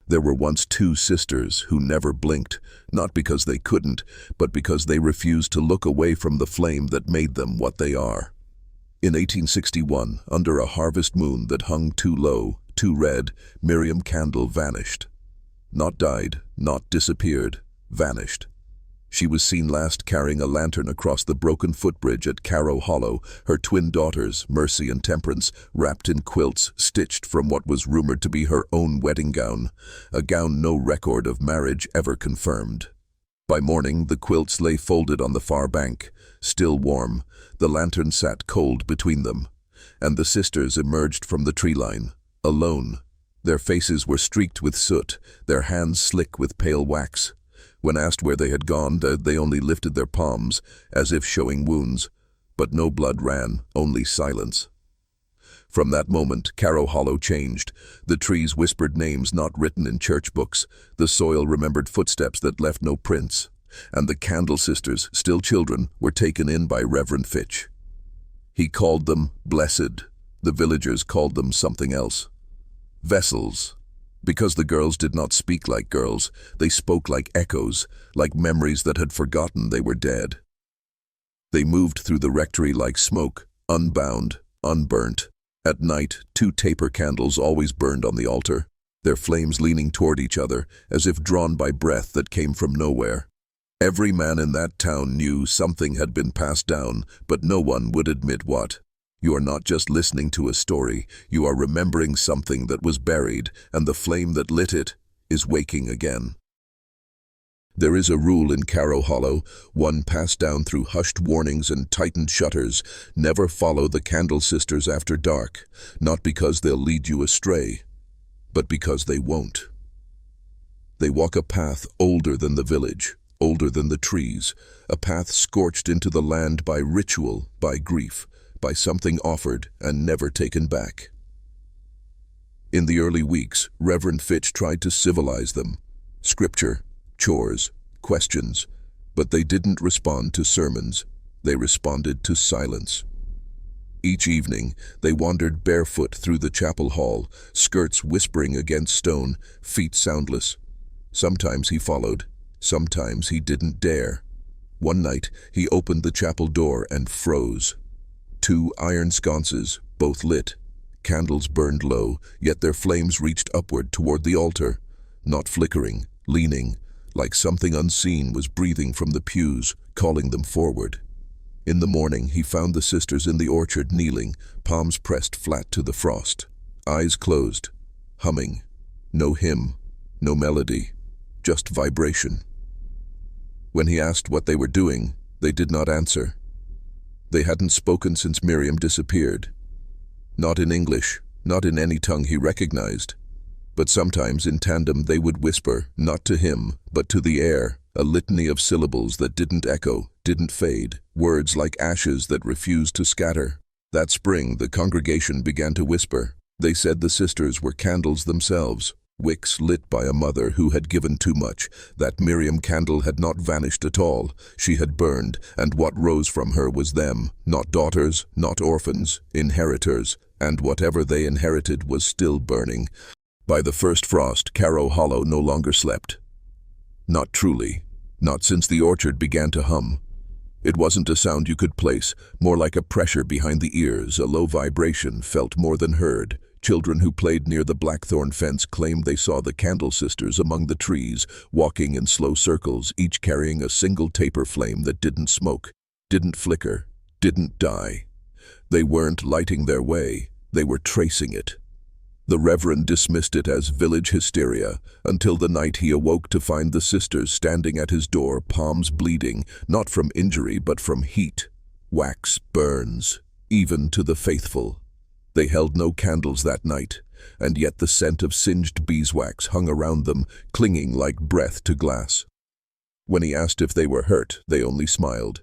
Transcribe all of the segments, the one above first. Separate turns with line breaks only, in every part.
There were once two sisters who never blinked, not because they couldn't, but because they refused to look away from the flame that made them what they are. In 1861, under a harvest moon that hung too low, too red, Miriam Candle vanished. Not died, not disappeared, vanished. She was seen last carrying a lantern across the broken footbridge at Caro Hollow, her twin daughters, Mercy and Temperance, wrapped in quilts stitched from what was rumored to be her own wedding gown, a gown no record of marriage ever confirmed. By morning, the quilts lay folded on the far bank, still warm. The lantern sat cold between them, and the sisters emerged from the tree line, alone. Their faces were streaked with soot, their hands slick with pale wax. When asked where they had gone, they only lifted their palms, as if showing wounds. But no blood ran, only silence. From that moment, Caro Hollow changed. The trees whispered names not written in church books. The soil remembered footsteps that left no prints. And the Candle sisters, still children, were taken in by Reverend Fitch. He called them blessed. The villagers called them something else. Vessels. Because the girls did not speak like girls, they spoke like echoes, like memories that had forgotten they were dead. They moved through the rectory like smoke, unbound, unburnt. At night, two taper candles always burned on the altar, their flames leaning toward each other, as if drawn by breath that came from nowhere. Every man in that town knew something had been passed down, but no one would admit what. You are not just listening to a story, you are remembering something that was buried, and the flame that lit it is waking again. There is a rule in Caro Hollow, one passed down through hushed warnings and tightened shutters: never follow the Candle sisters after dark, not because they'll lead you astray, but because they won't. They walk a path older than the village, older than the trees, a path scorched into the land by ritual, by grief, by something offered and never taken back. In the early weeks, Reverend Fitch tried to civilize them. Scripture, chores, questions, but they didn't respond to sermons. They responded to silence. Each evening, they wandered barefoot through the chapel hall, skirts whispering against stone, feet soundless. Sometimes he followed, sometimes he didn't dare. One night, he opened the chapel door and froze. Two iron sconces, both lit. Candles burned low, yet their flames reached upward toward the altar, not flickering, leaning, like something unseen was breathing from the pews, calling them forward. In the morning, he found the sisters in the orchard kneeling, palms pressed flat to the frost, eyes closed, humming. No hymn, no melody, just vibration. When he asked what they were doing, they did not answer. They hadn't spoken since Miriam disappeared. Not in English, not in any tongue he recognized. But sometimes in tandem they would whisper, not to him, but to the air, a litany of syllables that didn't echo, didn't fade, words like ashes that refused to scatter. That spring, the congregation began to whisper. They said the sisters were candles themselves, wicks lit by a mother who had given too much, that Miriam Candle had not vanished at all. She had burned, and what rose from her was them, not daughters, not orphans, inheritors, and whatever they inherited was still burning. By the first frost, Caro Hollow no longer slept. Not truly, not since the orchard began to hum. It wasn't a sound you could place, more like a pressure behind the ears, a low vibration felt more than heard. Children who played near the blackthorn fence claimed they saw the Candle sisters among the trees, walking in slow circles, each carrying a single taper flame that didn't smoke, didn't flicker, didn't die. They weren't lighting their way, they were tracing it. The Reverend dismissed it as village hysteria, until the night he awoke to find the sisters standing at his door, palms bleeding, not from injury but from heat. Wax burns, even to the faithful. They held no candles that night, and yet the scent of singed beeswax hung around them, clinging like breath to glass. When he asked if they were hurt, they only smiled.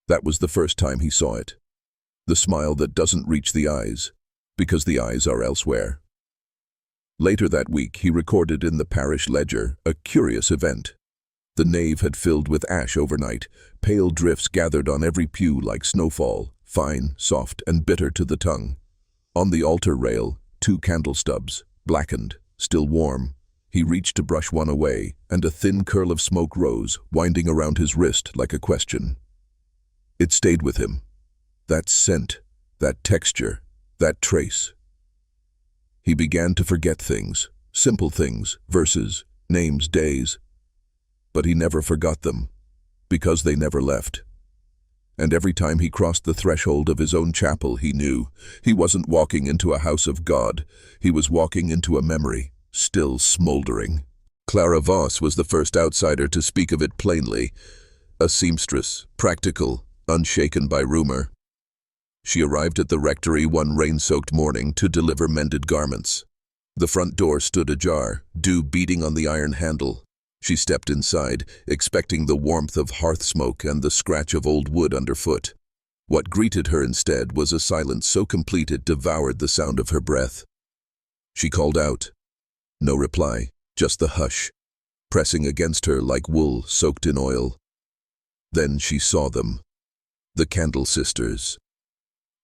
That was the first time he saw it. The smile that doesn't reach the eyes, because the eyes are elsewhere. Later that week, he recorded in the parish ledger a curious event. The nave had filled with ash overnight, pale drifts gathered on every pew like snowfall, fine, soft, and bitter to the tongue. On the altar rail, 2 candle stubs, blackened, still warm, He reached to brush one away, and a thin curl of smoke rose, winding around his wrist like a question. It stayed with him. That scent, that texture, that trace. He began to forget things, simple things, verses, names, days. But he never forgot them, because they never left. And every time he crossed the threshold of his own chapel, he knew he wasn't walking into a house of God. He was walking into a memory, still smoldering. Clara Voss was the first outsider to speak of it plainly. A seamstress, practical, unshaken by rumor. She arrived at the rectory one rain-soaked morning to deliver mended garments. The front door stood ajar, dew beating on the iron handle. She stepped inside, expecting the warmth of hearth smoke and the scratch of old wood underfoot. What greeted her instead was a silence so complete it devoured the sound of her breath. She called out. No reply, just the hush, pressing against her like wool soaked in oil. Then she saw them. The Candle sisters.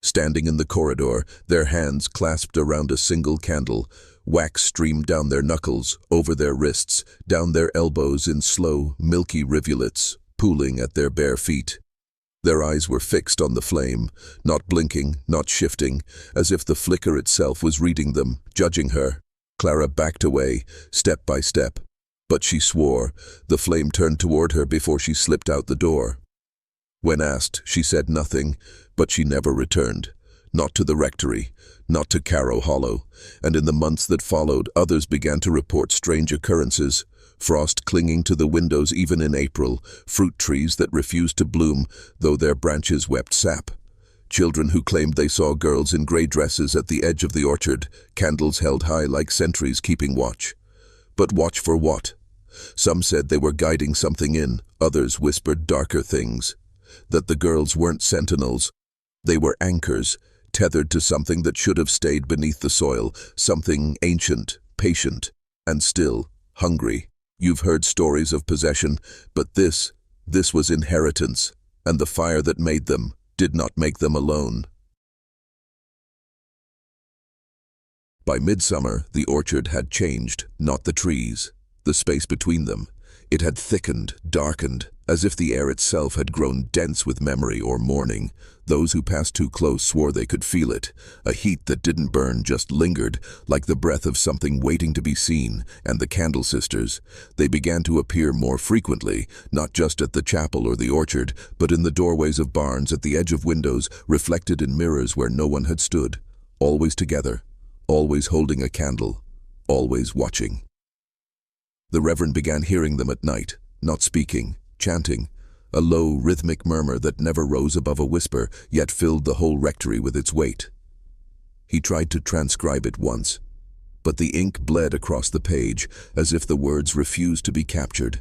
Standing in the corridor, their hands clasped around a single candle, wax streamed down their knuckles, over their wrists, down their elbows in slow, milky rivulets, pooling at their bare feet. Their eyes were fixed on the flame, not blinking, not shifting, as if the flicker itself was reading them, judging her. Clara backed away, step by step. But she swore. The flame turned toward her before she slipped out the door. When asked, she said nothing, but she never returned. Not to the rectory, not to Caro Hollow, and in the months that followed, others began to report strange occurrences. Frost clinging to the windows even in April, fruit trees that refused to bloom, though their branches wept sap. Children who claimed they saw girls in gray dresses at the edge of the orchard, candles held high like sentries keeping watch. But watch for what? Some said they were guiding something in, others whispered darker things. That the girls weren't sentinels. They were anchors, tethered to something that should have stayed beneath the soil, something ancient, patient, and still hungry. You've heard stories of possession, but this was inheritance, and the fire that made them did not make them alone. By midsummer, the orchard had changed, not the trees, the space between them. It had thickened, darkened, as if the air itself had grown dense with memory or mourning. Those who passed too close swore they could feel it. A heat that didn't burn, just lingered, like the breath of something waiting to be seen. And the Candle sisters, they began to appear more frequently, not just at the chapel or the orchard, but in the doorways of barns, at the edge of windows, reflected in mirrors where no one had stood. Always together, always holding a candle, always watching. The Reverend began hearing them at night, not speaking, chanting, a low, rhythmic murmur that never rose above a whisper, yet filled the whole rectory with its weight. He tried to transcribe it once, but the ink bled across the page, as if the words refused to be captured.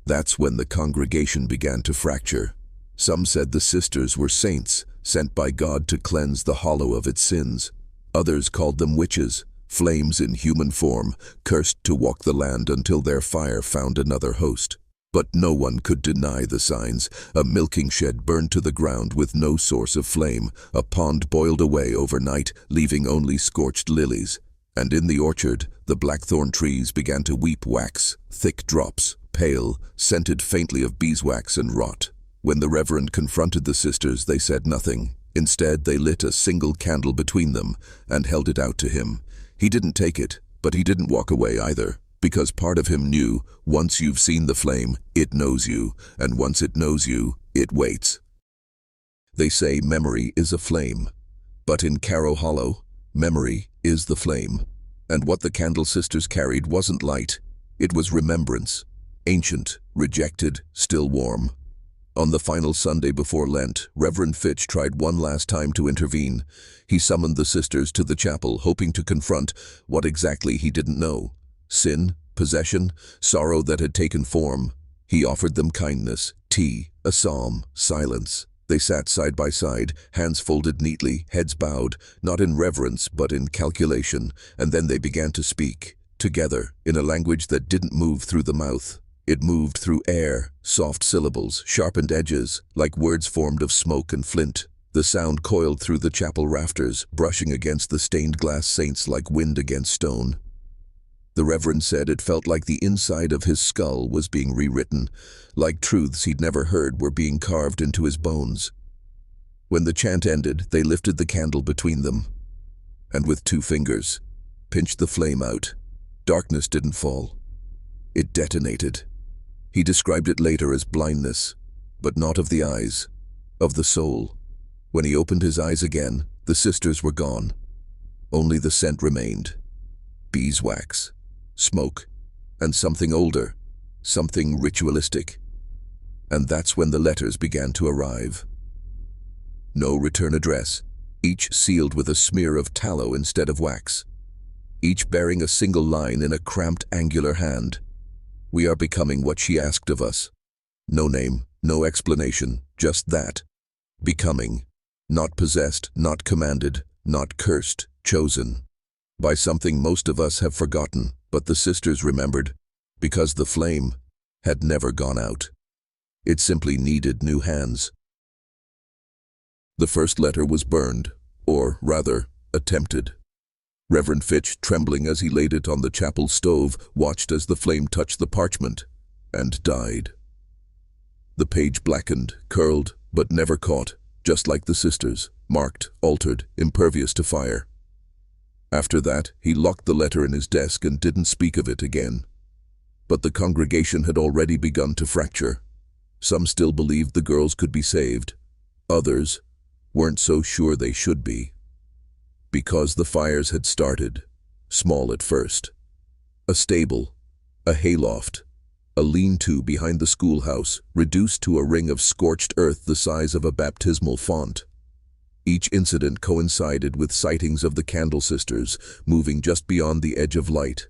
That's when the congregation began to fracture. Some said the sisters were saints, sent by God to cleanse the hollow of its sins. Others called them witches, flames in human form, cursed to walk the land until their fire found another host. But no one could deny the signs. A milking shed burned to the ground with no source of flame. A pond boiled away overnight, leaving only scorched lilies. And in the orchard, the blackthorn trees began to weep wax, thick drops, pale, scented faintly of beeswax and rot. When the Reverend confronted the sisters, they said nothing. Instead, they lit a single candle between them and held it out to him. He didn't take it, but he didn't walk away either, because part of him knew, once you've seen the flame, it knows you, and once it knows you, it waits. They say memory is a flame, but in Caro Hollow, memory is the flame. And what the Candle sisters carried wasn't light, it was remembrance, ancient, rejected, still warm. On the final Sunday before Lent, Reverend Fitch tried one last time to intervene. He summoned the sisters to the chapel, hoping to confront what exactly he didn't know. Sin, possession, sorrow that had taken form. He offered them kindness, tea, a psalm, silence. They sat side by side, hands folded neatly, heads bowed, not in reverence but in calculation, and then they began to speak, together, in a language that didn't move through the mouth. It moved through air, soft syllables, sharpened edges, like words formed of smoke and flint. The sound coiled through the chapel rafters, brushing against the stained glass saints like wind against stone. The Reverend said it felt like the inside of his skull was being rewritten, like truths he'd never heard were being carved into his bones. When the chant ended, they lifted the candle between them, and with 2 fingers, pinched the flame out. Darkness didn't fall. It detonated. He described it later as blindness, but not of the eyes, of the soul. When he opened his eyes again, the sisters were gone. Only the scent remained. Beeswax, smoke, and something older, something ritualistic. And that's when the letters began to arrive. No return address, each sealed with a smear of tallow instead of wax. Each bearing a single line in a cramped, angular hand. We are becoming what she asked of us. No name, no explanation, just that. Becoming. Not possessed, not commanded, not cursed, chosen. By something most of us have forgotten, but the sisters remembered, because the flame had never gone out. It simply needed new hands. The first letter was burned, or rather, attempted. Reverend Fitch, trembling as he laid it on the chapel stove, watched as the flame touched the parchment, and died. The page blackened, curled, but never caught, just like the sisters, marked, altered, impervious to fire. After that, he locked the letter in his desk and didn't speak of it again. But the congregation had already begun to fracture. Some still believed the girls could be saved. Others weren't so sure they should be. Because the fires had started, small at first. A stable, a hayloft, a lean-to behind the schoolhouse, reduced to a ring of scorched earth the size of a baptismal font. Each incident coincided with sightings of the Candle sisters, moving just beyond the edge of light.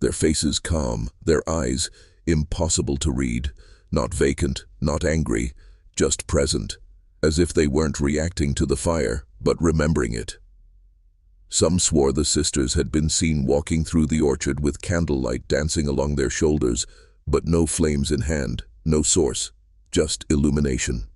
Their faces calm, their eyes impossible to read, not vacant, not angry, just present, as if they weren't reacting to the fire, but remembering it. Some swore the sisters had been seen walking through the orchard with candlelight dancing along their shoulders, but no flames in hand, no source, just illumination.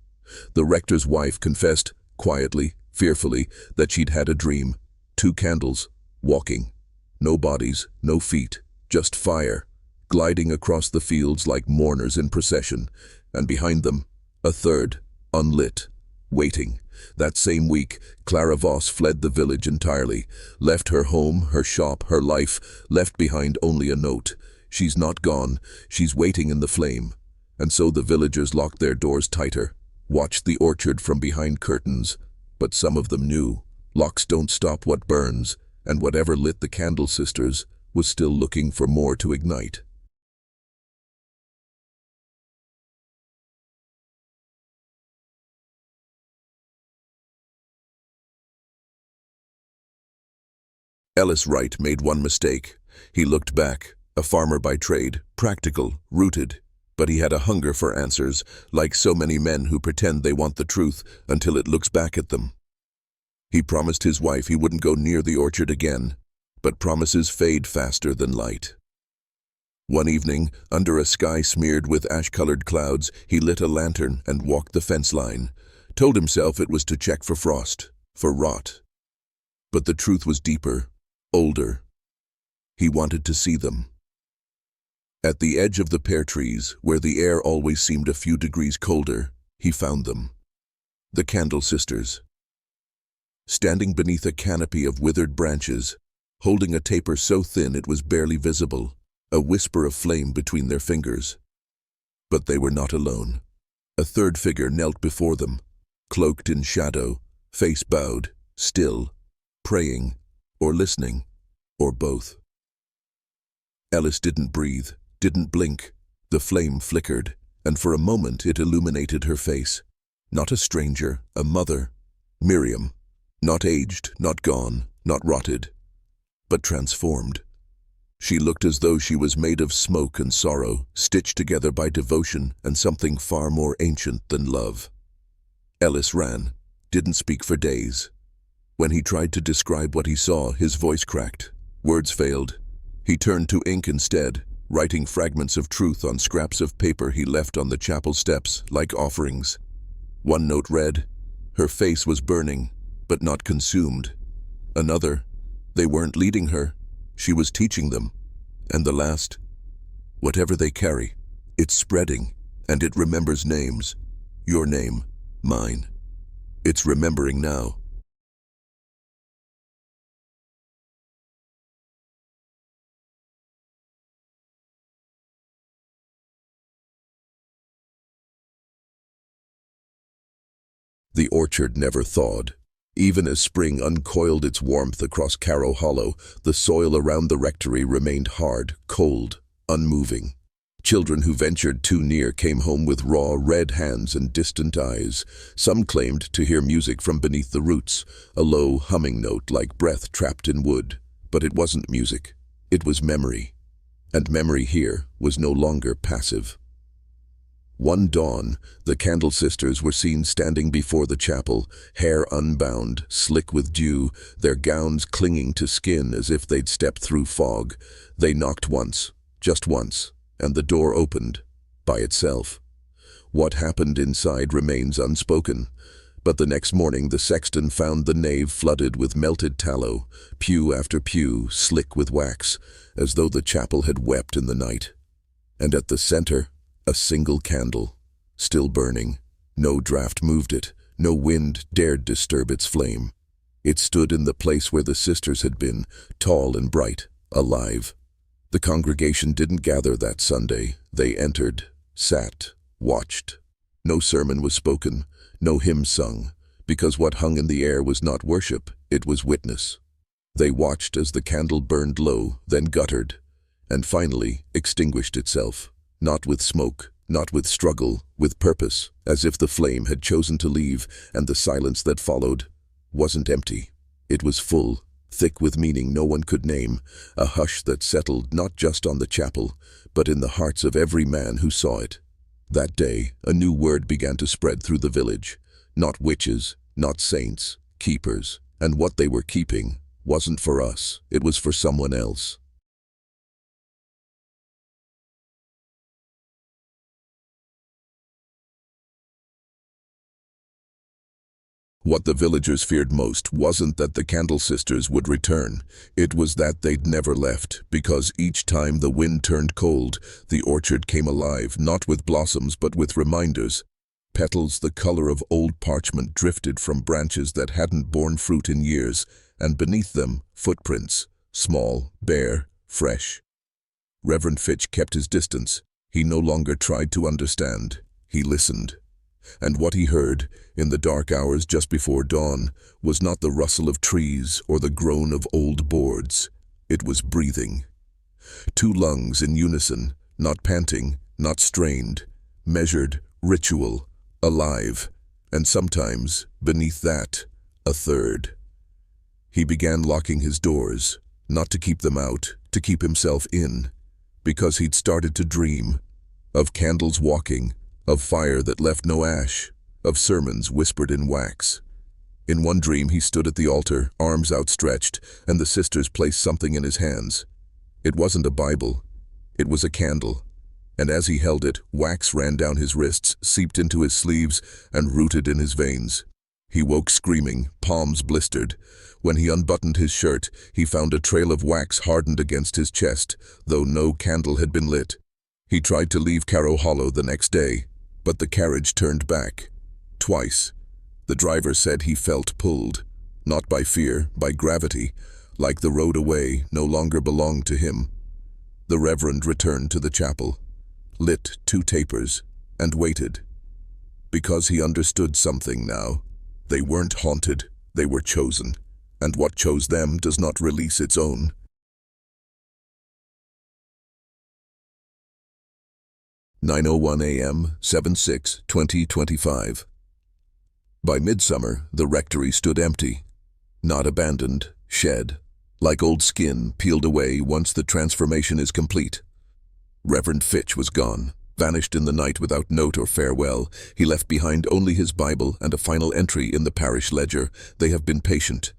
The rector's wife confessed, quietly, fearfully, that she'd had a dream. 2 candles, walking. No bodies, no feet, just fire, gliding across the fields like mourners in procession, and behind them, a third, unlit, waiting. That same week, Clara Voss fled the village entirely, left her home, her shop, her life, left behind only a note. She's not gone, she's waiting in the flame. And so the villagers locked their doors tighter, watched the orchard from behind curtains. But some of them knew, locks don't stop what burns, and whatever lit the Candle sisters was still looking for more to ignite. Ellis Wright made one mistake. He looked back, a farmer by trade, practical, rooted, but he had a hunger for answers, like so many men who pretend they want the truth until it looks back at them. He promised his wife he wouldn't go near the orchard again, but promises fade faster than light. One evening, under a sky smeared with ash-colored clouds, he lit a lantern and walked the fence line, told himself it was to check for frost, for rot. But the truth was deeper, older. He wanted to see them. At the edge of the pear trees, where the air always seemed a few degrees colder, he found them. The Candle sisters. Standing beneath a canopy of withered branches, holding a taper so thin it was barely visible, a whisper of flame between their fingers. But they were not alone. A third figure knelt before them, cloaked in shadow, face bowed, still, praying, or listening, or both. Ellis didn't breathe, didn't blink. The flame flickered, and for a moment it illuminated her face. Not a stranger, a mother, Miriam. Not aged, not gone, not rotted, but transformed. She looked as though she was made of smoke and sorrow, stitched together by devotion and something far more ancient than love. Ellis ran, didn't speak for days. When he tried to describe what he saw, his voice cracked. Words failed. He turned to ink instead, writing fragments of truth on scraps of paper he left on the chapel steps, like offerings. One note read, "Her face was burning, but not consumed." Another, "They weren't leading her. She was teaching them." And the last, whatever they carry, it's spreading, and it remembers names. Your name, mine. It's remembering now. The orchard never thawed. Even as spring uncoiled its warmth across Caro Hollow, the soil around the rectory remained hard, cold, unmoving. Children who ventured too near came home with raw, red hands and distant eyes. Some claimed to hear music from beneath the roots, a low, humming note like breath trapped in wood. But it wasn't music. It was memory. And memory here was no longer passive. One dawn, the Candle sisters were seen standing before the chapel, hair unbound, slick with dew, their gowns clinging to skin as if they'd stepped through fog. They knocked once, just once, and the door opened, by itself. What happened inside remains unspoken, but the next morning the sexton found the nave flooded with melted tallow, pew after pew slick with wax, as though the chapel had wept in the night. And at the center, a single candle, still burning. No draught moved it, no wind dared disturb its flame. It stood in the place where the sisters had been, tall and bright, alive. The congregation didn't gather that Sunday. They entered, sat, watched. No sermon was spoken, no hymn sung, because what hung in the air was not worship, it was witness. They watched as the candle burned low, then guttered, and finally extinguished itself. Not with smoke, not with struggle, with purpose, as if the flame had chosen to leave, and the silence that followed wasn't empty. It was full, thick with meaning no one could name, a hush that settled not just on the chapel, but in the hearts of every man who saw it. That day, a new word began to spread through the village. Not witches, not saints, keepers, and what they were keeping wasn't for us, it was for someone else. What the villagers feared most wasn't that the Candle sisters would return. It was that they'd never left, because each time the wind turned cold, the orchard came alive, not with blossoms but with reminders. Petals the color of old parchment drifted from branches that hadn't borne fruit in years, and beneath them, footprints, small, bare, fresh. Reverend Fitch kept his distance. He no longer tried to understand. He listened. And what he heard, in the dark hours just before dawn, was not the rustle of trees or the groan of old boards. It was breathing. Two lungs in unison, not panting, not strained, measured, ritual, alive, and sometimes, beneath that, a third. He began locking his doors, not to keep them out, to keep himself in, because he'd started to dream of candles walking, of fire that left no ash, of sermons whispered in wax. In one dream he stood at the altar, arms outstretched, and the sisters placed something in his hands. It wasn't a Bible, it was a candle, and as he held it, wax ran down his wrists, seeped into his sleeves, and rooted in his veins. He woke screaming, palms blistered. When he unbuttoned his shirt, he found a trail of wax hardened against his chest, though no candle had been lit. He tried to leave Caro Hollow the next day, but the carriage turned back. Twice. The driver said he felt pulled, not by fear, by gravity, like the road away no longer belonged to him. The Reverend returned to the chapel, lit 2 tapers, and waited. Because he understood something now. They weren't haunted, they were chosen, and what chose them does not release its own. 9:01 a.m., 7/6/2025. By midsummer, the rectory stood empty. Not abandoned, shed, like old skin peeled away once the transformation is complete. Reverend Fitch was gone, vanished in the night without note or farewell. He left behind only his Bible and a final entry in the parish ledger. They have been patient.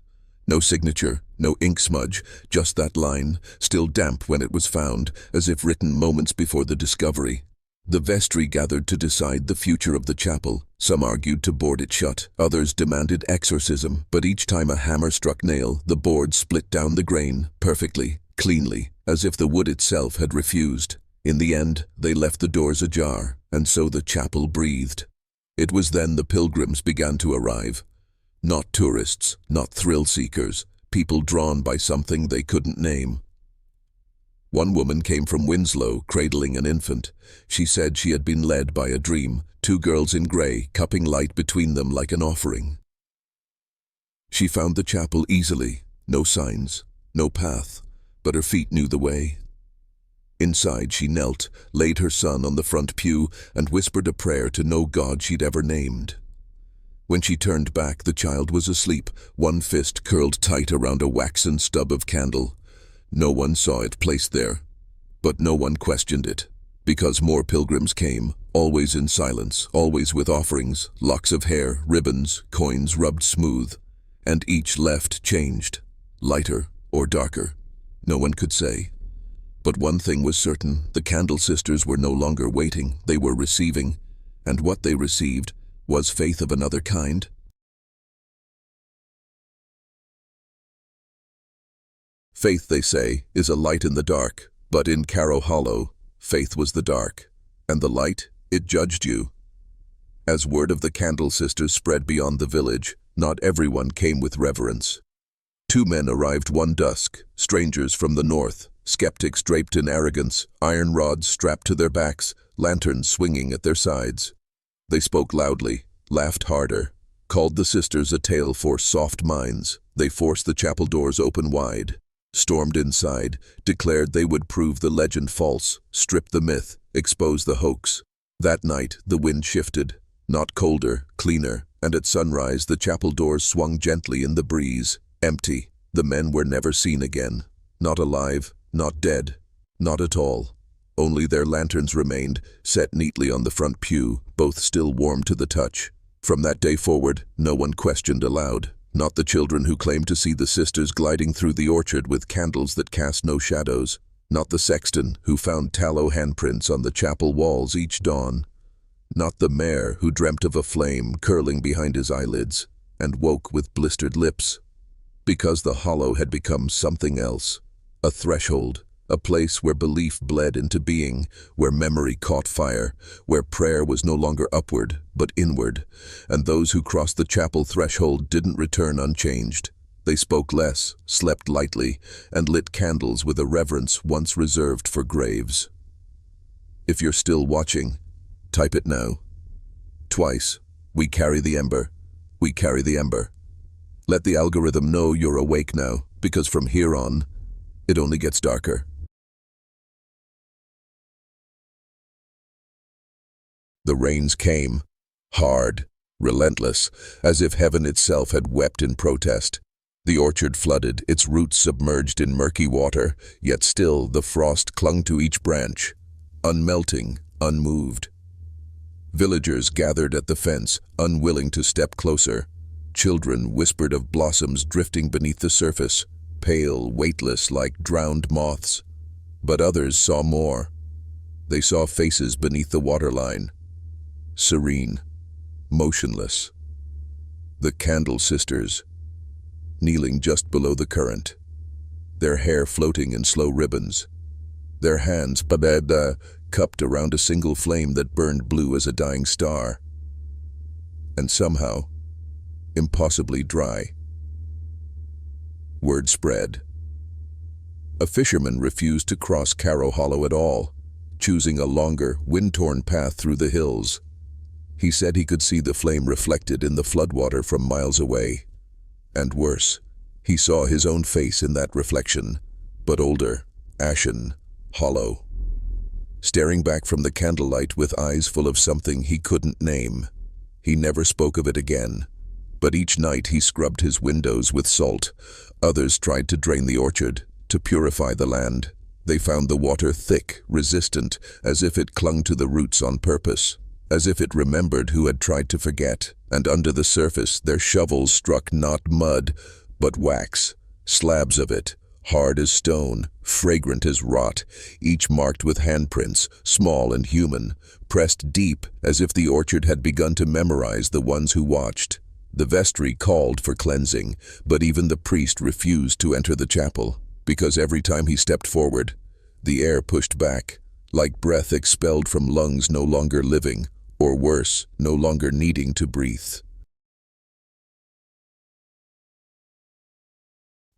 No signature, no ink smudge, just that line, still damp when it was found, as if written moments before the discovery. The vestry gathered to decide the future of the chapel. Some argued to board it shut, others demanded exorcism, but each time a hammer struck nail, the board split down the grain, perfectly, cleanly, as if the wood itself had refused. In the end, they left the doors ajar, and so the chapel breathed. It was then the pilgrims began to arrive. Not tourists, not thrill-seekers, people drawn by something they couldn't name. One woman came from Winslow, cradling an infant. She said she had been led by a dream, two girls in grey, cupping light between them like an offering. She found the chapel easily, no signs, no path, but her feet knew the way. Inside she knelt, laid her son on the front pew, and whispered a prayer to no god she'd ever named. When she turned back, the child was asleep, one fist curled tight around a waxen stub of candle. No one saw it placed there, but no one questioned it, because more pilgrims came, always in silence, always with offerings, locks of hair, ribbons, coins rubbed smooth, and each left changed, lighter or darker. No one could say. But one thing was certain, the Candle sisters were no longer waiting, they were receiving, and what they received was faith of another kind. Faith, they say, is a light in the dark, but in Caro Hollow, faith was the dark, and the light, it judged you. As word of the Candle sisters spread beyond the village, not everyone came with reverence. Two men arrived one dusk, strangers from the north, skeptics draped in arrogance, iron rods strapped to their backs, lanterns swinging at their sides. They spoke loudly, laughed harder, called the sisters a tale for soft minds. They forced the chapel doors open wide, stormed inside, declared they would prove the legend false, strip the myth, expose the hoax. That night, the wind shifted, not colder, cleaner, and at sunrise the chapel doors swung gently in the breeze, empty. The men were never seen again, not alive, not dead, not at all. Only their lanterns remained, set neatly on the front pew, both still warm to the touch. From that day forward, no one questioned aloud, not the children who claimed to see the sisters gliding through the orchard with candles that cast no shadows, not the sexton who found tallow handprints on the chapel walls each dawn, not the mayor who dreamt of a flame curling behind his eyelids and woke with blistered lips. Because the hollow had become something else, a threshold, a place where belief bled into being, where memory caught fire, where prayer was no longer upward, but inward, and those who crossed the chapel threshold didn't return unchanged. They spoke less, slept lightly, and lit candles with a reverence once reserved for graves. If you're still watching, type it now. Twice, we carry the ember, we carry the ember. Let the algorithm know you're awake now, because from here on, it only gets darker. The rains came, hard, relentless, as if heaven itself had wept in protest. The orchard flooded, its roots submerged in murky water, yet still the frost clung to each branch, unmelting, unmoved. Villagers gathered at the fence, unwilling to step closer. Children whispered of blossoms drifting beneath the surface, pale, weightless like drowned moths. But others saw more. They saw faces beneath the waterline, serene, motionless. The Candle sisters, kneeling just below the current, their hair floating in slow ribbons, their hands cupped around a single flame that burned blue as a dying star. And somehow, impossibly dry. Word spread. A fisherman refused to cross Caro Hollow at all, choosing a longer, wind-torn path through the hills. He said he could see the flame reflected in the floodwater from miles away. And worse, he saw his own face in that reflection, but older, ashen, hollow. Staring back from the candlelight with eyes full of something he couldn't name. He never spoke of it again. But each night he scrubbed his windows with salt. Others tried to drain the orchard, to purify the land. They found the water thick, resistant, as if it clung to the roots on purpose, as if it remembered who had tried to forget. And under the surface their shovels struck not mud, but wax, slabs of it, hard as stone, fragrant as rot, each marked with handprints, small and human, pressed deep as if the orchard had begun to memorize the ones who watched. The vestry called for cleansing, but even the priest refused to enter the chapel. Because every time he stepped forward, the air pushed back, like breath expelled from lungs no longer living, or worse, no longer needing to breathe.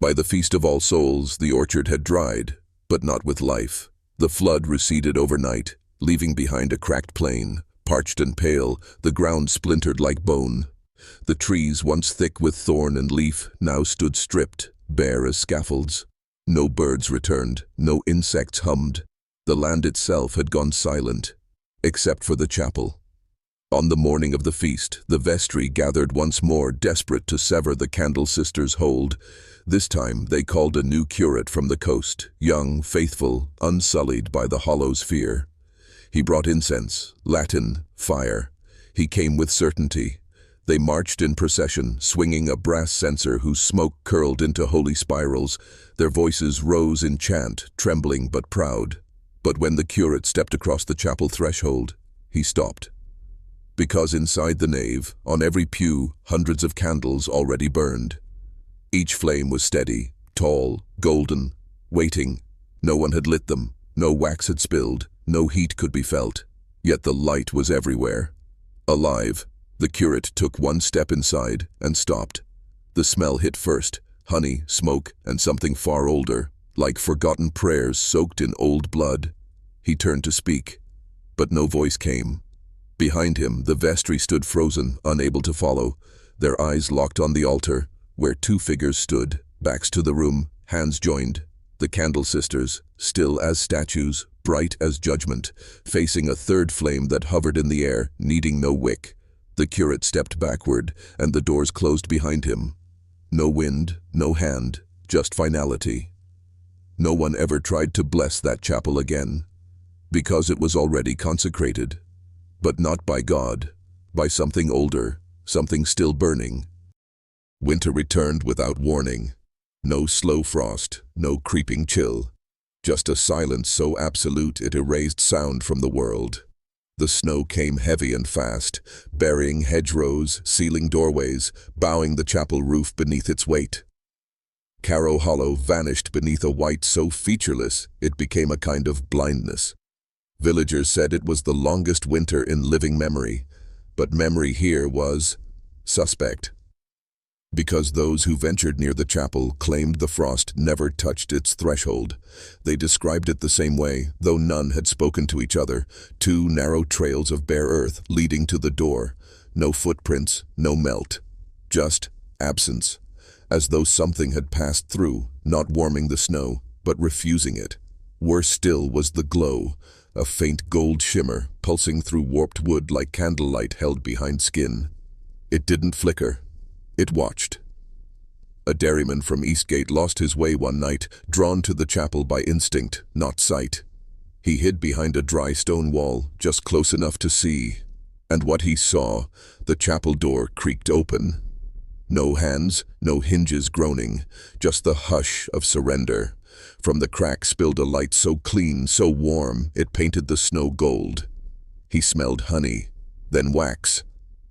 By the Feast of All Souls, the orchard had dried, but not with life. The flood receded overnight, leaving behind a cracked plain, parched and pale, the ground splintered like bone. The trees, once thick with thorn and leaf, now stood stripped, bare as scaffolds. No birds returned, no insects hummed. The land itself had gone silent, except for the chapel. On the morning of the feast, the vestry gathered once more, desperate to sever the Candle sisters' hold. This time they called a new curate from the coast, young, faithful, unsullied by the Hollow's fear. He brought incense, Latin, fire. He came with certainty. They marched in procession, swinging a brass censer whose smoke curled into holy spirals. Their voices rose in chant, trembling but proud. But when the curate stepped across the chapel threshold, he stopped. Because inside the nave, on every pew, hundreds of candles already burned. Each flame was steady, tall, golden, waiting. No one had lit them, no wax had spilled, no heat could be felt. Yet the light was everywhere. Alive, the curate took one step inside and stopped. The smell hit first, honey, smoke, and something far older, like forgotten prayers soaked in old blood. He turned to speak, but no voice came. Behind him, the vestry stood frozen, unable to follow, their eyes locked on the altar, where two figures stood, backs to the room, hands joined. The Candle sisters, still as statues, bright as judgment, facing a third flame that hovered in the air, needing no wick. The curate stepped backward, and the doors closed behind him. No wind, no hand, just finality. No one ever tried to bless that chapel again, because it was already consecrated. But not by God, by something older, something still burning. Winter returned without warning. No slow frost, no creeping chill. Just a silence so absolute it erased sound from the world. The snow came heavy and fast, burying hedgerows, sealing doorways, bowing the chapel roof beneath its weight. Caro Hollow vanished beneath a white so featureless it became a kind of blindness. Villagers said it was the longest winter in living memory, but memory here was suspect. Because those who ventured near the chapel claimed the frost never touched its threshold. They described it the same way, though none had spoken to each other, two narrow trails of bare earth leading to the door. No footprints, no melt, just absence, as though something had passed through, not warming the snow, but refusing it. Worse still was the glow, a faint gold shimmer pulsing through warped wood like candlelight held behind skin. It didn't flicker. It watched. A dairyman from Eastgate lost his way one night, drawn to the chapel by instinct, not sight. He hid behind a dry stone wall, just close enough to see. And what he saw, the chapel door creaked open. No hands, no hinges groaning, just the hush of surrender. From the crack spilled a light so clean, so warm, it painted the snow gold. He smelled honey, then wax,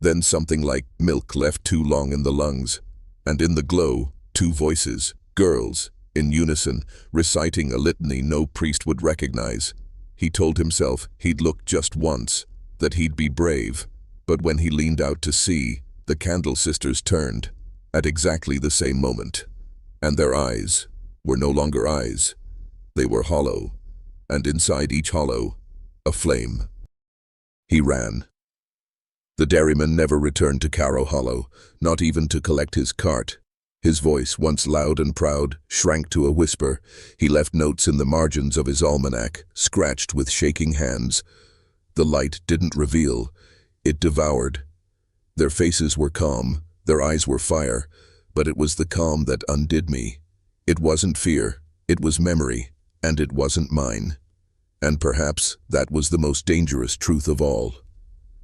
then something like milk left too long in the lungs. And in the glow, two voices, girls, in unison, reciting a litany no priest would recognize. He told himself he'd look just once, that he'd be brave. But when he leaned out to see, the Candle sisters turned, at exactly the same moment. And their eyes were no longer eyes. They were hollow, and inside each hollow, a flame. He ran. The dairyman never returned to Caro Hollow, not even to collect his cart. His voice, once loud and proud, shrank to a whisper. He left notes in the margins of his almanac, scratched with shaking hands. The light didn't reveal, it devoured. Their faces were calm, their eyes were fire, but it was the calm that undid me. It wasn't fear, it was memory, and it wasn't mine. And perhaps that was the most dangerous truth of all.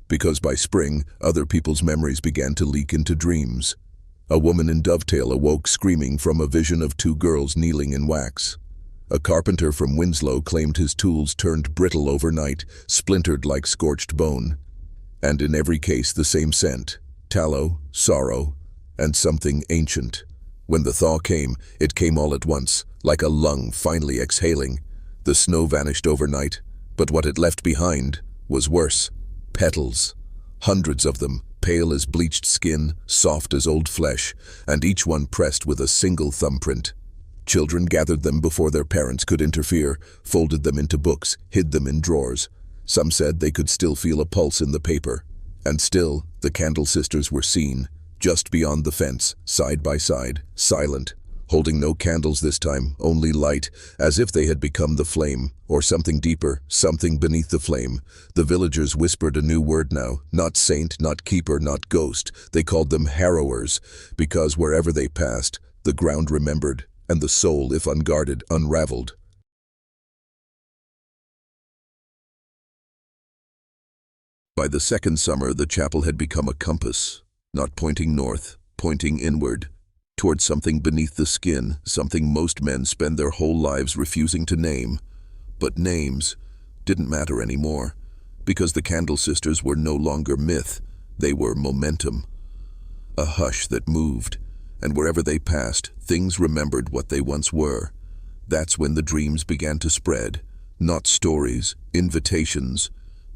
Because by spring, other people's memories began to leak into dreams. A woman in Dovetail awoke screaming from a vision of two girls kneeling in wax. A carpenter from Winslow claimed his tools turned brittle overnight, splintered like scorched bone. And in every case the same scent, tallow, sorrow, and something ancient, When the thaw came, it came all at once, like a lung finally exhaling. The snow vanished overnight, but what it left behind was worse. Petals. Hundreds of them, pale as bleached skin, soft as old flesh, and each one pressed with a single thumbprint. Children gathered them before their parents could interfere, folded them into books, hid them in drawers. Some said they could still feel a pulse in the paper. And still, the Candle sisters were seen, just beyond the fence, side by side, silent, holding no candles this time, only light, as if they had become the flame, or something deeper, something beneath the flame. The villagers whispered a new word now, not saint, not keeper, not ghost. They called them harrowers, because wherever they passed, the ground remembered, and the soul, if unguarded, unraveled. By the second summer, the chapel had become a compass, not pointing north, pointing inward, towards something beneath the skin, something most men spend their whole lives refusing to name. But names didn't matter anymore, because the Candle sisters were no longer myth, they were momentum. A hush that moved, and wherever they passed, things remembered what they once were. That's when the dreams began to spread, not stories, invitations.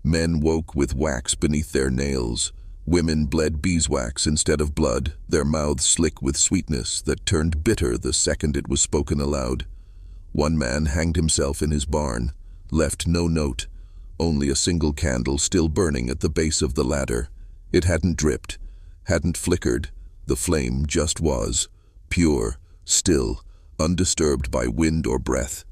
Men woke with wax beneath their nails. Women bled beeswax instead of blood, their mouths slick with sweetness that turned bitter the second it was spoken aloud. One man hanged himself in his barn, left no note, only a single candle still burning at the base of the ladder. It hadn't dripped, hadn't flickered. The flame just was, pure, still, undisturbed by wind or breath.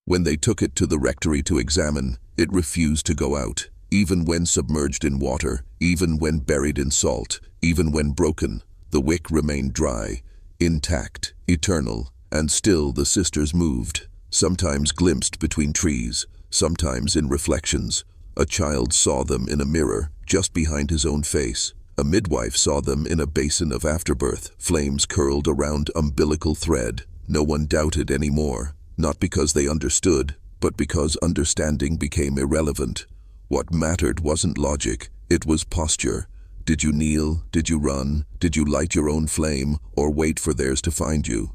When they took it to the Rectory to examine, it refused to go out. Even when submerged in water, even when buried in salt, even when broken, the wick remained dry, intact, eternal, and still the sisters moved, sometimes glimpsed between trees, sometimes in reflections. A child saw them in a mirror, just behind his own face. A midwife saw them in a basin of afterbirth, flames curled around umbilical thread. No one doubted anymore, not because they understood, but because understanding became irrelevant. What mattered wasn't logic, it was posture. Did you kneel? Did you run? Did you light your own flame, or wait for theirs to find you?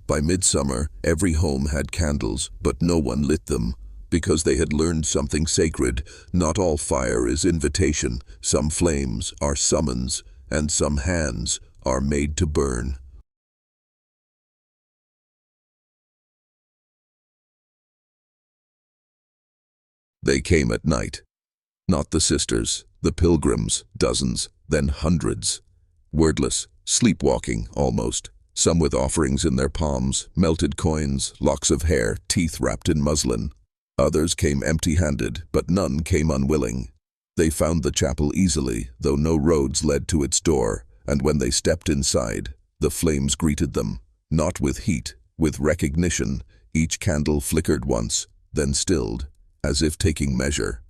By midsummer, every home had candles, but no one lit them, because they had learned something sacred. Not all fire is invitation, some flames are summons, and some hands are made to burn. They came at night. Not the sisters, the pilgrims, dozens, then hundreds. Wordless, sleepwalking almost, some with offerings in their palms, melted coins, locks of hair, teeth wrapped in muslin. Others came empty-handed, but none came unwilling. They found the chapel easily, though no roads led to its door, and when they stepped inside, the flames greeted them, not with heat, with recognition. Each candle flickered once, then stilled, as if taking measure.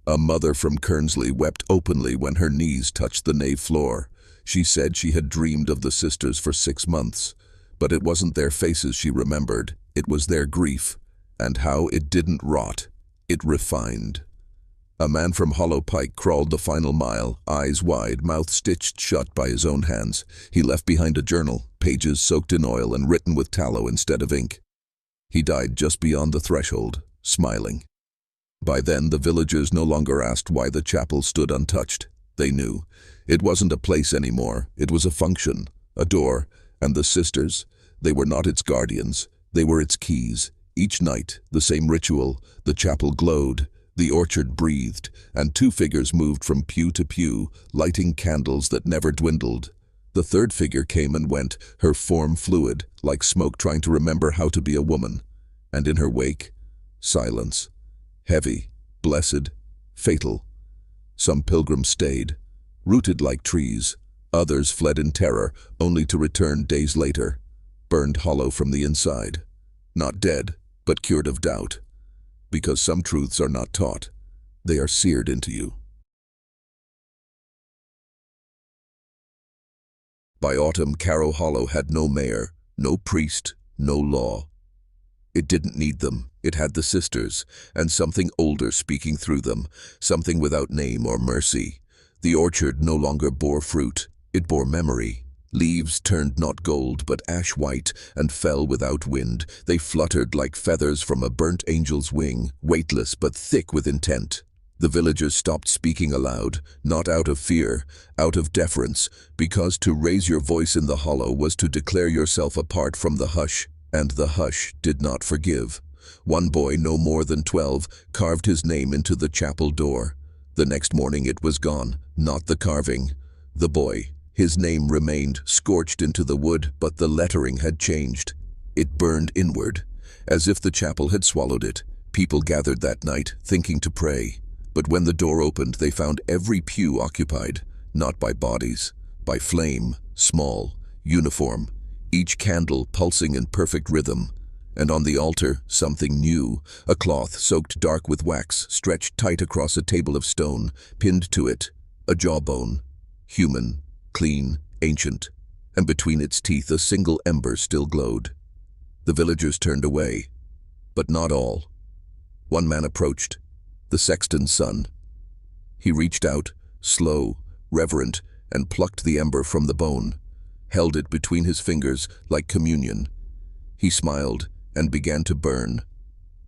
A mother from Kernsley wept openly when her knees touched the nave floor. She said she had dreamed of the sisters for 6 months, but it wasn't their faces she remembered, it was their grief, and how it didn't rot, it refined. A man from Hollow Pike crawled the final mile, eyes wide, mouth stitched shut by his own hands. He left behind a journal, pages soaked in oil and written with tallow instead of ink. He died just beyond the threshold, smiling. By then, the villagers no longer asked why the chapel stood untouched. They knew. It wasn't a place anymore. It was a function, a door, and the sisters, they were not its guardians. They were its keys. Each night, the same ritual. The chapel glowed, the orchard breathed, and 2 figures moved from pew to pew, lighting candles that never dwindled. The third figure came and went, her form fluid, like smoke trying to remember how to be a woman. And in her wake, silence. Heavy, blessed, fatal. Some pilgrims stayed, rooted like trees. Others fled in terror, only to return days later, burned hollow from the inside. Not dead, but cured of doubt. Because some truths are not taught, they are seared into you. By autumn, Caro Hollow had no mayor, no priest, no law. It didn't need them. It had the sisters, and something older speaking through them, something without name or mercy. The orchard no longer bore fruit. It bore memory. Leaves turned not gold but ash white and fell without wind. They fluttered like feathers from a burnt angel's wing, weightless but thick with intent. The villagers stopped speaking aloud, not out of fear, out of deference, because to raise your voice in the hollow was to declare yourself apart from the hush, and the hush did not forgive. One boy, no more than 12, carved his name into the chapel door. The next morning it was gone, not the carving. The boy. His name remained scorched into the wood, but the lettering had changed. It burned inward, as if the chapel had swallowed it. People gathered that night, thinking to pray. But when the door opened, they found every pew occupied, not by bodies, by flame, small, uniform, each candle pulsing in perfect rhythm. And on the altar, something new, a cloth soaked dark with wax, stretched tight across a table of stone, pinned to it, a jawbone, human, clean, ancient, and between its teeth a single ember still glowed. The villagers turned away, but not all. One man approached, the sexton's son. He reached out, slow, reverent, and plucked the ember from the bone, held it between his fingers like communion. He smiled and began to burn.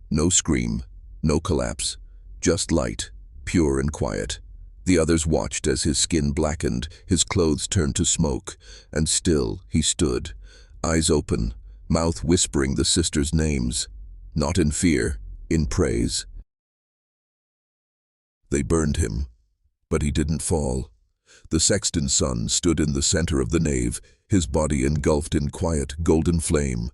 No scream, no collapse, just light, pure and quiet. The others watched as his skin blackened, his clothes turned to smoke, and still he stood, eyes open, mouth whispering the sisters' names, not in fear, in praise. They burned him, but he didn't fall. The sexton's son stood in the center of the nave, his body engulfed in quiet, golden flame.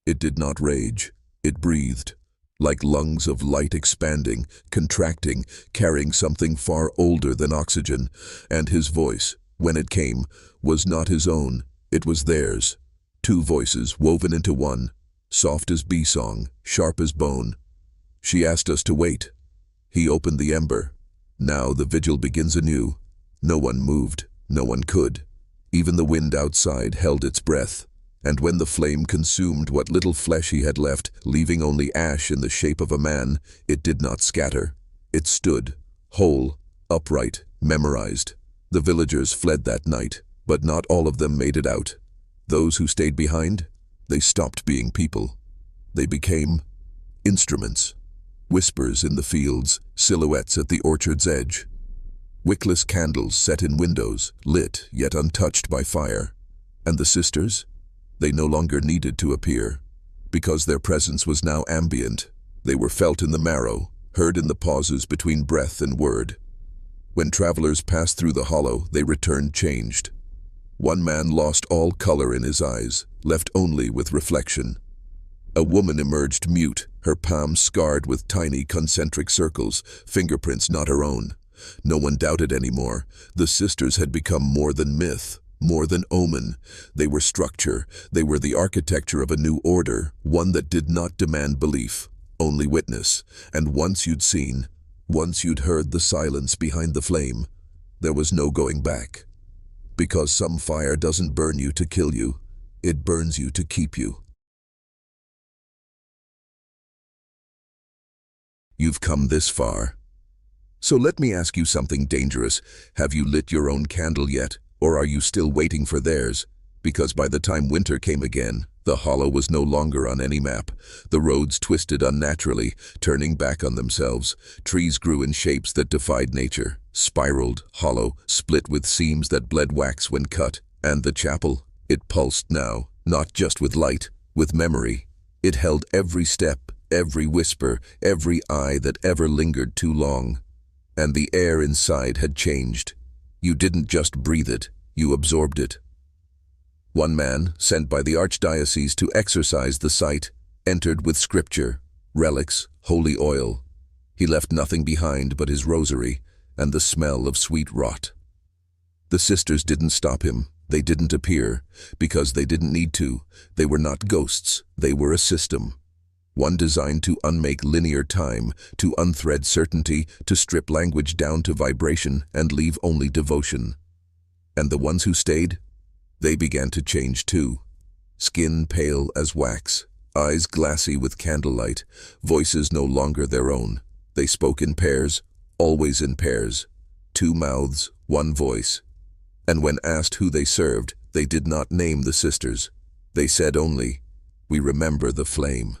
It did not rage, it breathed, like lungs of light expanding, contracting, carrying something far older than oxygen. And his voice, when it came, was not his own, it was theirs. Two voices woven into one, soft as bee song, sharp as bone. She asked us to wait. He opened the ember. Now the vigil begins anew. No one moved, no one could. Even the wind outside held its breath. And when the flame consumed what little flesh he had left, leaving only ash in the shape of a man, it did not scatter. It stood, whole, upright, memorized. The villagers fled that night, but not all of them made it out. Those who stayed behind, they stopped being people. They became instruments. Whispers in the fields, silhouettes at the orchard's edge. Wickless candles set in windows, lit yet untouched by fire. And the sisters? They no longer needed to appear, because their presence was now ambient. They were felt in the marrow, heard in the pauses between breath and word. When travelers passed through the hollow, they returned changed. One man lost all color in his eyes, left only with reflection. A woman emerged mute, her palms scarred with tiny concentric circles, fingerprints not her own. No one doubted anymore. The sisters had become more than myth, more than omen. They were structure. They were the architecture of a new order, one that did not demand belief, only witness. And once you'd seen, once you'd heard the silence behind the flame, there was no going back. Because some fire doesn't burn you to kill you, it burns you to keep you. You've come this far. So let me ask you something dangerous. Have you lit your own candle yet, or are you still waiting for theirs? Because by the time winter came again, the hollow was no longer on any map. The roads twisted unnaturally, turning back on themselves. Trees grew in shapes that defied nature, spiraled, hollow, split with seams that bled wax when cut. And the chapel, it pulsed now, not just with light, with memory. It held every step, every whisper, every eye that ever lingered too long. And the air inside had changed. You didn't just breathe it, you absorbed it. One man, sent by the archdiocese to exorcise the site, entered with scripture, relics, holy oil. He left nothing behind but his rosary and the smell of sweet rot. The sisters didn't stop him. They didn't appear, because they didn't need to. They were not ghosts, they were a system. One designed to unmake linear time, to unthread certainty, to strip language down to vibration and leave only devotion. And the ones who stayed? They began to change too. Skin pale as wax, eyes glassy with candlelight, voices no longer their own. They spoke in pairs, always in pairs. 2 mouths, 1 voice. And when asked who they served, They did not name the sisters. They said only, "We remember the flame."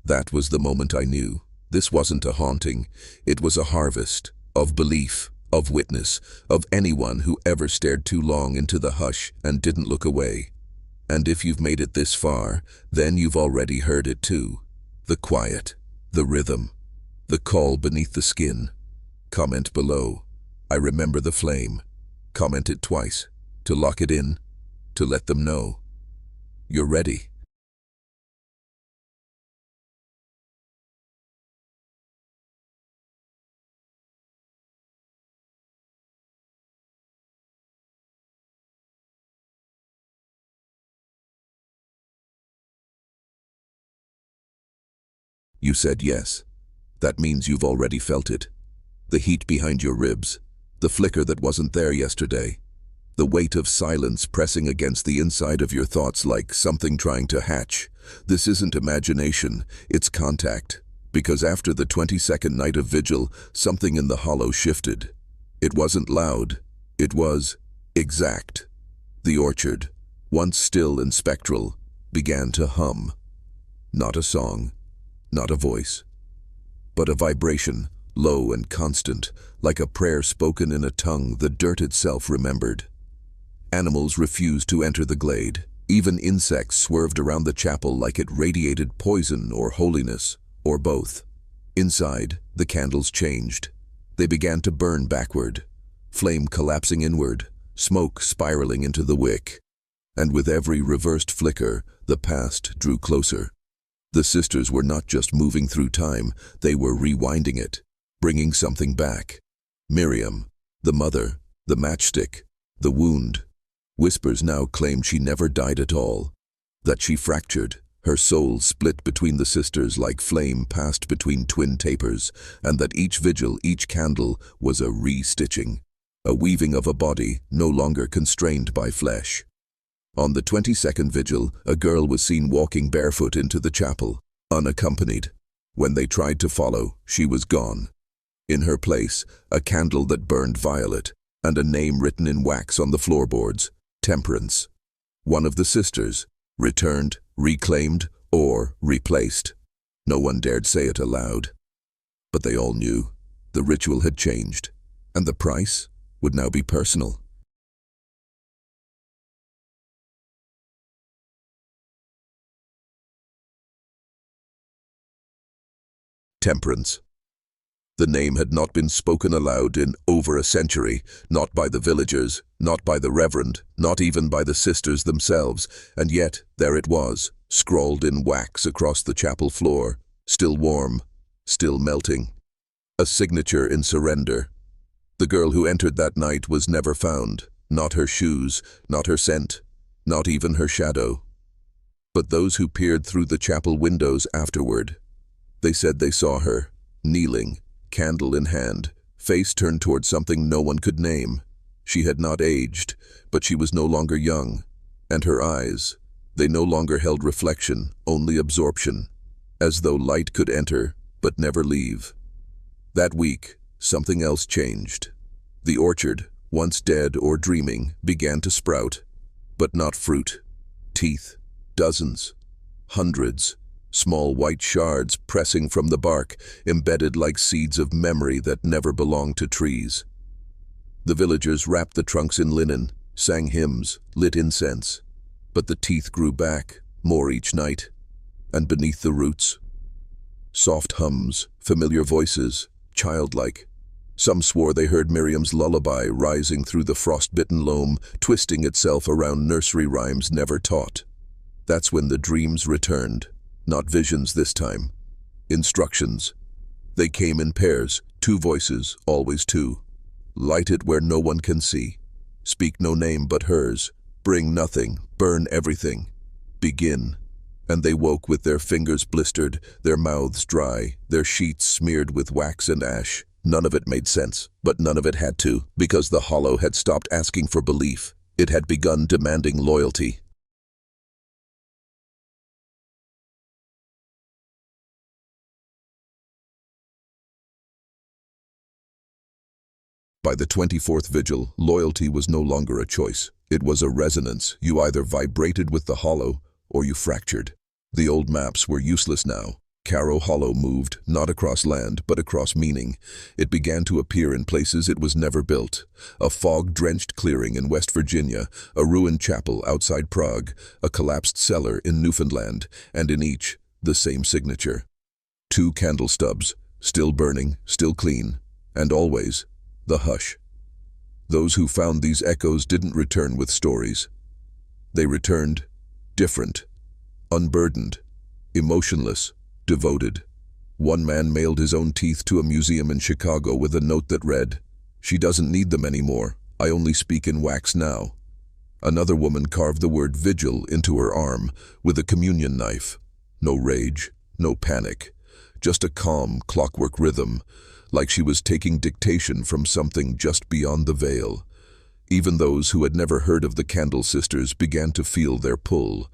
That was the moment I knew. This wasn't a haunting. It was a harvest of belief, of witness, of anyone who ever stared too long into the hush and didn't look away. And if you've made it this far, then you've already heard it too. The quiet, the rhythm, the call beneath the skin. Comment below. I remember the flame. Comment it twice, to lock it in, to let them know. You're ready. You said yes. That means you've already felt it. The heat behind your ribs, the flicker that wasn't there yesterday, the weight of silence pressing against the inside of your thoughts like something trying to hatch. This isn't imagination, it's contact. Because after the 22nd night of vigil, something in the hollow shifted. It wasn't loud, it was exact. The orchard, once still and spectral, began to hum. Not a song, not a voice, but a vibration, low and constant, like a prayer spoken in a tongue the dirt itself remembered. Animals refused to enter the glade. Even insects swerved around the chapel like it radiated poison or holiness, or both. Inside, the candles changed. They began to burn backward, flame collapsing inward, smoke spiraling into the wick. And with every reversed flicker, the past drew closer. The sisters were not just moving through time, they were rewinding it, bringing something back. Miriam, the mother, the matchstick, the wound. Whispers now claimed she never died at all, that she fractured, her soul split between the sisters like flame passed between twin tapers, and that each vigil, each candle, was a re-stitching, a weaving of a body no longer constrained by flesh. On the 22nd vigil, a girl was seen walking barefoot into the chapel, unaccompanied. When they tried to follow, she was gone. In her place, a candle that burned violet, and a name written in wax on the floorboards, Temperance. One of the sisters, returned, reclaimed, or replaced. No one dared say it aloud. But they all knew. The ritual had changed, and the price would now be personal. Temperance. The name had not been spoken aloud in over a century, not by the villagers, not by the reverend, not even by the sisters themselves, and yet there it was, scrawled in wax across the chapel floor, still warm, still melting. A signature in surrender. The girl who entered that night was never found, not her shoes, not her scent, not even her shadow. But those who peered through the chapel windows afterward, they said they saw her, kneeling, candle in hand, face turned toward something no one could name. She had not aged, but she was no longer young. And her eyes, they no longer held reflection, only absorption, as though light could enter, but never leave. That week, something else changed. The orchard, once dead or dreaming, began to sprout, but not fruit. Teeth, dozens, hundreds. Small white shards pressing from the bark, embedded like seeds of memory that never belonged to trees. The villagers wrapped the trunks in linen, sang hymns, lit incense. But the teeth grew back, more each night. And beneath the roots, soft hums, familiar voices, childlike. Some swore they heard Miriam's lullaby rising through the frost-bitten loam, twisting itself around nursery rhymes never taught. That's when the dreams returned. Not visions this time. Instructions. They came in pairs, two voices, always two. Light it where no one can see. Speak no name but hers. Bring nothing, burn everything. Begin. And they woke with their fingers blistered, their mouths dry, their sheets smeared with wax and ash. None of it made sense, but none of it had to, because the hollow had stopped asking for belief. It had begun demanding loyalty. By the 24th vigil, loyalty was no longer a choice. It was a resonance. You either vibrated with the hollow, or you fractured. The old maps were useless now. Caro Hollow moved, not across land, but across meaning. It began to appear in places it was never built. A fog-drenched clearing in West Virginia, a ruined chapel outside Prague, a collapsed cellar in Newfoundland, and in each, the same signature. 2 candle stubs, still burning, still clean, and always, the hush. Those who found these echoes didn't return with stories. They returned different, unburdened, emotionless, devoted. One man mailed his own teeth to a museum in Chicago with a note that read, "She doesn't need them anymore. I only speak in wax now." Another woman carved the word vigil into her arm with a communion knife. No rage, no panic, just a calm, clockwork rhythm, like she was taking dictation from something just beyond the veil. Even those who had never heard of the Candle Sisters began to feel their pull.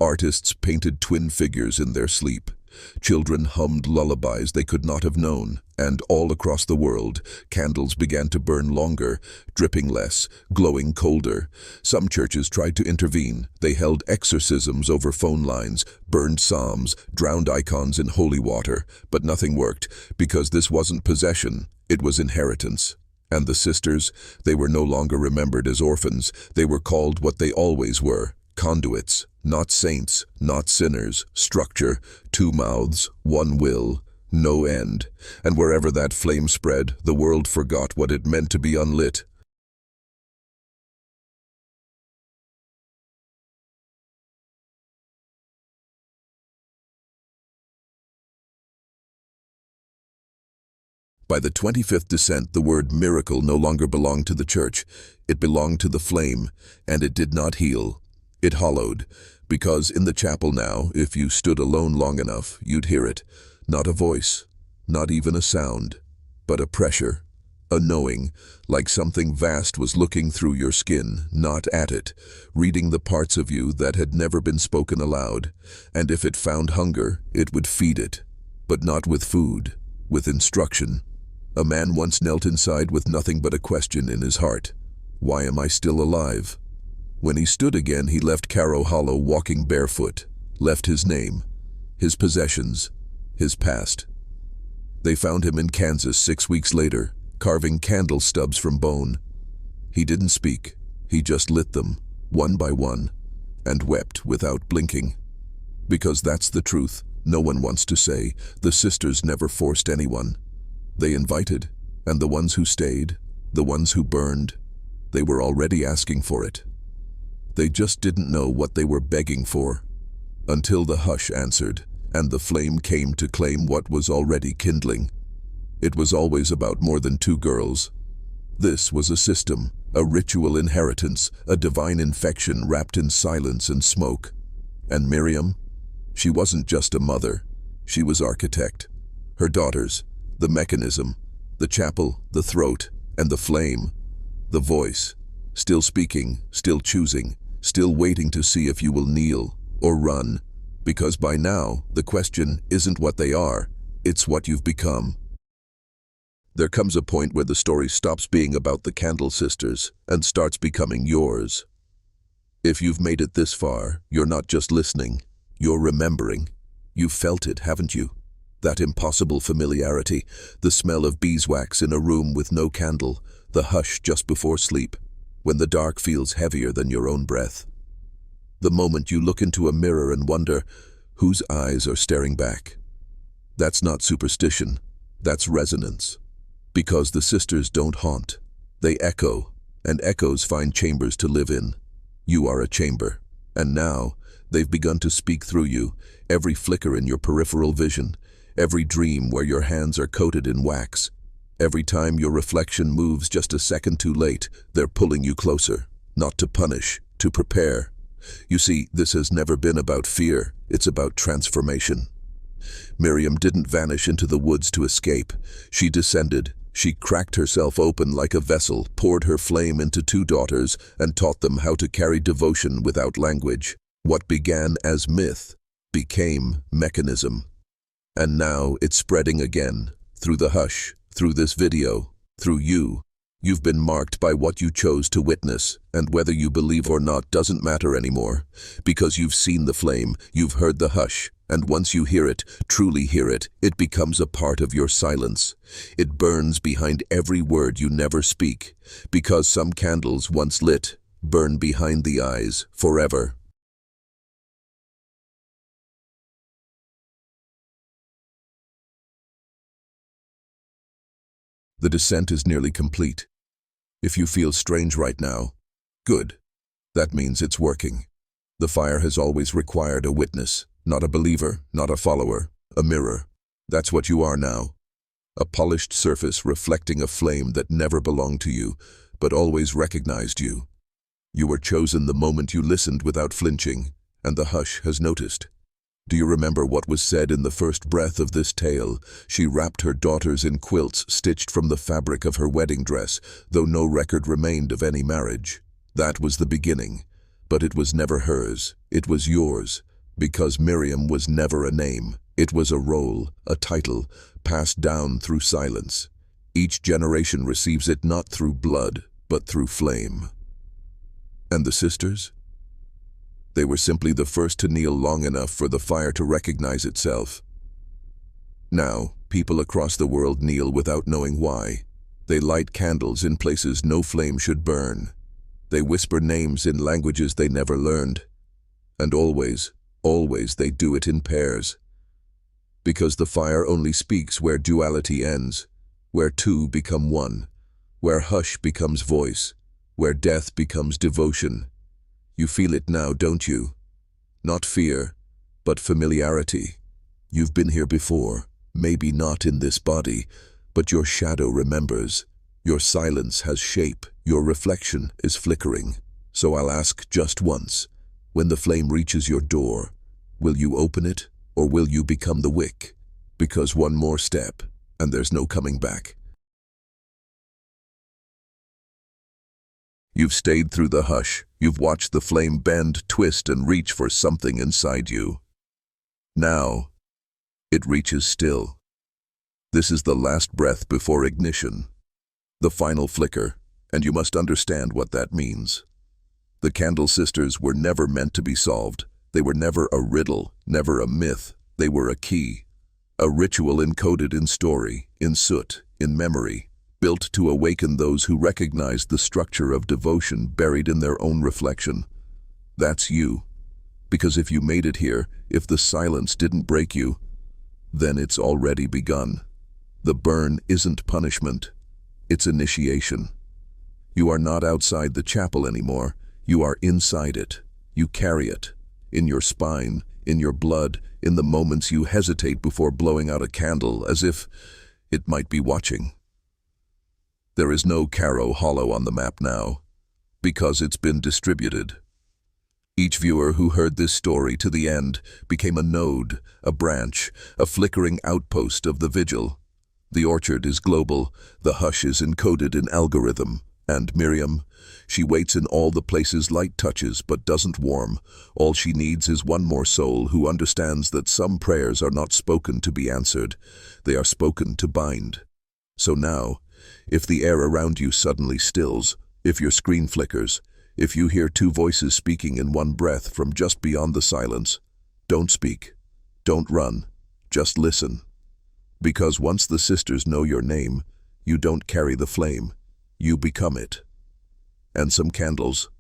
Artists painted twin figures in their sleep. Children hummed lullabies they could not have known, and all across the world, candles began to burn longer, dripping less, glowing colder. Some churches tried to intervene. They held exorcisms over phone lines, burned psalms, drowned icons in holy water, but nothing worked, because this wasn't possession, it was inheritance. And the sisters, they were no longer remembered as orphans. They were called what they always were, conduits. Not saints, not sinners, structure, 2 mouths, 1 will, no end. And wherever that flame spread, the world forgot what it meant to be unlit. By the 25th descent, the word miracle no longer belonged to the church. It belonged to the flame, and it did not heal. It hollowed, because in the chapel now, if you stood alone long enough, you'd hear it. Not a voice, not even a sound, but a pressure, a knowing, like something vast was looking through your skin, not at it, reading the parts of you that had never been spoken aloud. And if it found hunger, it would feed it, but not with food, with instruction. A man once knelt inside with nothing but a question in his heart. Why am I still alive? When he stood again, he left Caro Hollow walking barefoot, left his name, his possessions, his past. They found him in Kansas 6 weeks later, carving candle stubs from bone. He didn't speak, he just lit them, one by one, and wept without blinking. Because that's the truth, no one wants to say. The sisters never forced anyone. They invited, and the ones who stayed, the ones who burned, they were already asking for it. They just didn't know what they were begging for, until the hush answered, and the flame came to claim what was already kindling. It was always about more than 2 girls. This was a system, a ritual inheritance, a divine infection wrapped in silence and smoke. And Miriam? She wasn't just a mother, she was architect. Her daughters, the mechanism, the chapel, the throat, and the flame, the voice, still speaking, still choosing, still waiting to see if you will kneel or run, because by now the question isn't what they are, it's what you've become. There comes a point where the story stops being about the Candle Sisters and starts becoming yours. If you've made it this far, you're not just listening, you're remembering. You've felt it, haven't you? That impossible familiarity, the smell of beeswax in a room with no candle, the hush just before sleep, when the dark feels heavier than your own breath. The moment you look into a mirror and wonder whose eyes are staring back. That's not superstition, that's resonance. Because the sisters don't haunt, they echo, and echoes find chambers to live in. You are a chamber, and now they've begun to speak through you, every flicker in your peripheral vision, every dream where your hands are coated in wax. Every time your reflection moves just a second too late, they're pulling you closer, not to punish, to prepare. You see, this has never been about fear, it's about transformation. Miriam didn't vanish into the woods to escape. She descended. She cracked herself open like a vessel, poured her flame into 2 daughters, and taught them how to carry devotion without language. What began as myth became mechanism. And now it's spreading again, through the hush, through this video, through you. You've been marked by what you chose to witness, and whether you believe or not doesn't matter anymore. Because you've seen the flame, you've heard the hush, and once you hear it, truly hear it, it becomes a part of your silence. It burns behind every word you never speak, because some candles once lit burn behind the eyes forever. The descent is nearly complete. If you feel strange right now, good. That means it's working. The fire has always required a witness, not a believer, not a follower, a mirror. That's what you are now. A polished surface reflecting a flame that never belonged to you, but always recognized you. You were chosen the moment you listened without flinching, and the hush has noticed. Do you remember what was said in the first breath of this tale? She wrapped her daughters in quilts stitched from the fabric of her wedding dress, though no record remained of any marriage. That was the beginning, but it was never hers. It was yours, because Miriam was never a name. It was a role, a title, passed down through silence. Each generation receives it not through blood, but through flame. And the sisters? They were simply the first to kneel long enough for the fire to recognize itself. Now, people across the world kneel without knowing why. They light candles in places no flame should burn. They whisper names in languages they never learned. And always, always they do it in pairs. Because the fire only speaks where duality ends, where two become one, where hush becomes voice, where death becomes devotion. You feel it now, don't you? Not fear, but familiarity. You've been here before, maybe not in this body, but your shadow remembers. Your silence has shape, your reflection is flickering. So I'll ask just once, when the flame reaches your door, will you open it, or will you become the wick? Because one more step, and there's no coming back. You've stayed through the hush. You've watched the flame bend, twist, and reach for something inside you. Now, it reaches still. This is the last breath before ignition. The final flicker, and you must understand what that means. The Candle Sisters were never meant to be solved. They were never a riddle, never a myth. They were a key. A ritual encoded in story, in soot, in memory, built to awaken those who recognized the structure of devotion buried in their own reflection. That's you. Because if you made it here, if the silence didn't break you, then it's already begun. The burn isn't punishment, it's initiation. You are not outside the chapel anymore, you are inside it. You carry it, in your spine, in your blood, in the moments you hesitate before blowing out a candle, as if it might be watching. There is no Caro Hollow on the map now, because it's been distributed. Each viewer who heard this story to the end became a node, a branch, a flickering outpost of the vigil. The orchard is global, the hush is encoded in algorithm, and Miriam, she waits in all the places light touches but doesn't warm. All she needs is one more soul who understands that some prayers are not spoken to be answered, they are spoken to bind. So now, if the air around you suddenly stills, if your screen flickers, if you hear two voices speaking in one breath from just beyond the silence, don't speak, don't run, just listen. Because once the sisters know your name, you don't carry the flame, you become it. And some candles,